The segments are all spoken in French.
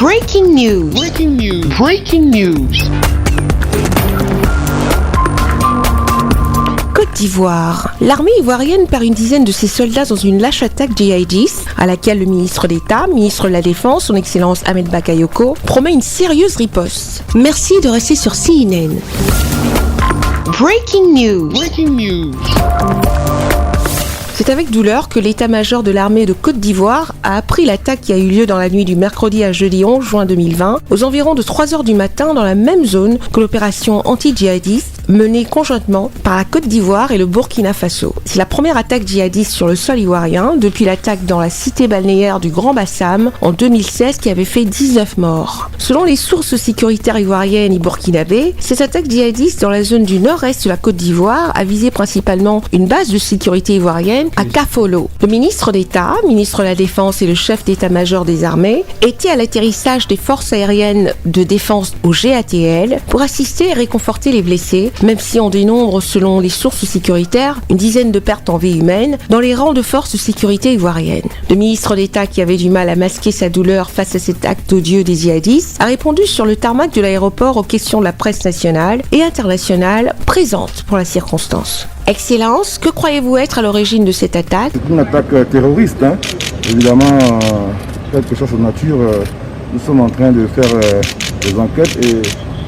Breaking news. Breaking news. Breaking news. Côte d'Ivoire. L'armée ivoirienne perd une dizaine de ses soldats dans une lâche attaque djihadiste à laquelle le ministre d'État, ministre de la Défense, son Excellence Ahmed Bakayoko, promet une sérieuse riposte. Merci de rester sur CNN. Breaking news. Breaking news. C'est avec douleur que l'état-major de l'armée de Côte d'Ivoire a appris l'attaque qui a eu lieu dans la nuit du mercredi à jeudi 11 juin 2020, aux environs de 3h du matin dans la même zone que l'opération anti-djihadiste menée conjointement par la Côte d'Ivoire et le Burkina Faso. C'est la première attaque djihadiste sur le sol ivoirien depuis l'attaque dans la cité balnéaire du Grand Bassam en 2016 qui avait fait 19 morts. Selon les sources sécuritaires ivoiriennes et burkinabées, cette attaque djihadiste dans la zone du nord-est de la Côte d'Ivoire a visé principalement une base de sécurité ivoirienne à Kafolo. Le ministre d'État, ministre de la Défense et le chef d'état-major des armées étaient à l'atterrissage des forces aériennes de défense au GATL pour assister et réconforter les blessés, même si on dénombre, selon les sources sécuritaires, une dizaine de pertes en vie humaine dans les rangs de forces de sécurité ivoiriennes. Le ministre d'État, qui avait du mal à masquer sa douleur face à cet acte odieux des djihadistes, a répondu sur le tarmac de l'aéroport aux questions de la presse nationale et internationale présente pour la circonstance. Excellence, que croyez-vous être à l'origine de cette attaque ? C'est une attaque terroriste, évidemment, quelque chose de nature. Nous sommes en train de faire des enquêtes et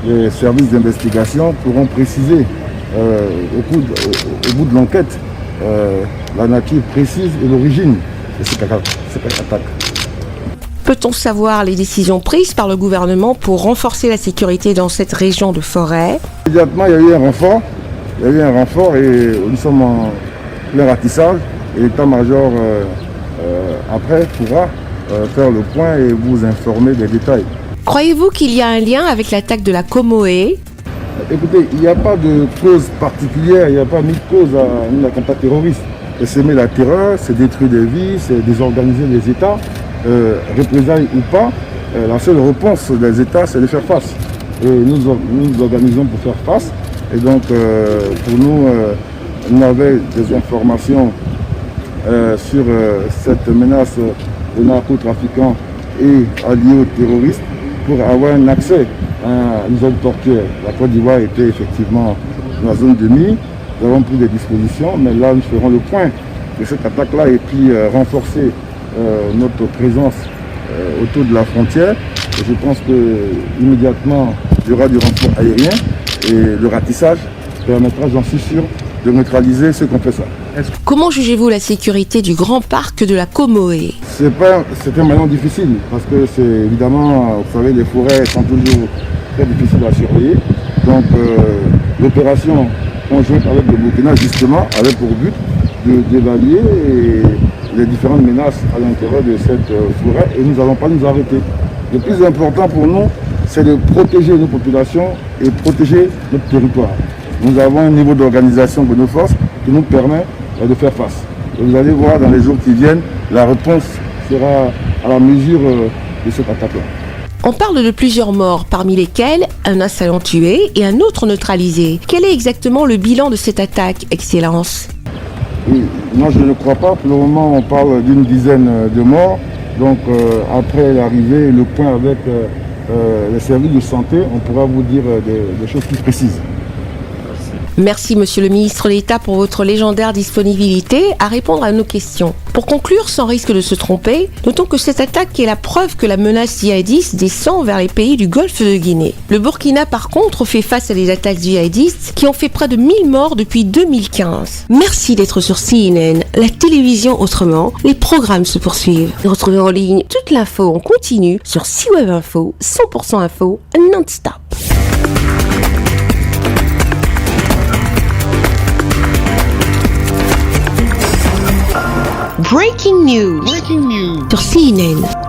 les services d'investigation pourront préciser au bout de l'enquête la nature précise et l'origine de cette attaque. Peut-on savoir les décisions prises par le gouvernement pour renforcer la sécurité dans cette région de forêt ? Immédiatement, il y a eu un renfort et nous sommes en plein ratissage et l'état-major après pourra faire le point et vous informer des détails. Croyez-vous qu'il y a un lien avec l'attaque de la Comoé ? Écoutez, il n'y a pas de cause particulière, il n'y a pas mis de cause à une attentat terroriste. C'est semer la terreur, c'est détruire des vies, c'est désorganiser les États, représailles ou pas. La seule réponse des États, c'est de faire face. Et nous nous organisons pour faire face. Et donc, pour nous, on avait des informations sur cette menace de narcotrafiquants et alliés aux terroristes pour avoir un accès à une zone portuaire. La Côte d'Ivoire était effectivement dans la zone de nuit. Nous avons pris des dispositions, mais là, nous ferons le point de cette attaque-là et puis renforcer notre présence autour de la frontière. Et je pense qu'immédiatement, il y aura du renfort aérien. Et le ratissage permettra, j'en suis sûr, de neutraliser ceux qui ont fait ça. Comment jugez-vous la sécurité du grand parc de la Comoé ? C'est un maillon difficile parce que c'est évidemment, vous savez, les forêts sont toujours très difficiles à surveiller. Donc l'opération conjointe avec le Burkina justement avait pour but d'évaluer les différentes menaces à l'intérieur de cette forêt et nous n'allons pas nous arrêter. Le plus important pour nous, c'est de protéger nos populations et protéger notre territoire. Nous avons un niveau d'organisation de nos forces qui nous permet de faire face. Et vous allez voir dans les jours qui viennent, la réponse sera à la mesure de cette attaque-là. On parle de plusieurs morts, parmi lesquels un assaillant tué et un autre neutralisé. Quel est exactement le bilan de cette attaque, Excellence ? Oui, non, je ne crois pas. Pour le moment, on parle d'une dizaine de morts. Donc, après l'arrivée et le point avec les services de santé, on pourra vous dire des choses plus précises. Merci Monsieur le ministre d'État pour votre légendaire disponibilité à répondre à nos questions. Pour conclure, sans risque de se tromper, notons que cette attaque est la preuve que la menace djihadiste descend vers les pays du Golfe de Guinée. Le Burkina par contre fait face à des attaques djihadistes qui ont fait près de 1000 morts depuis 2015. Merci d'être sur CNN, la télévision autrement. Les programmes se poursuivent. Retrouvez en ligne toute l'info en continu sur CWeb Info, 100% info non-stop. Breaking news. Sur CNN.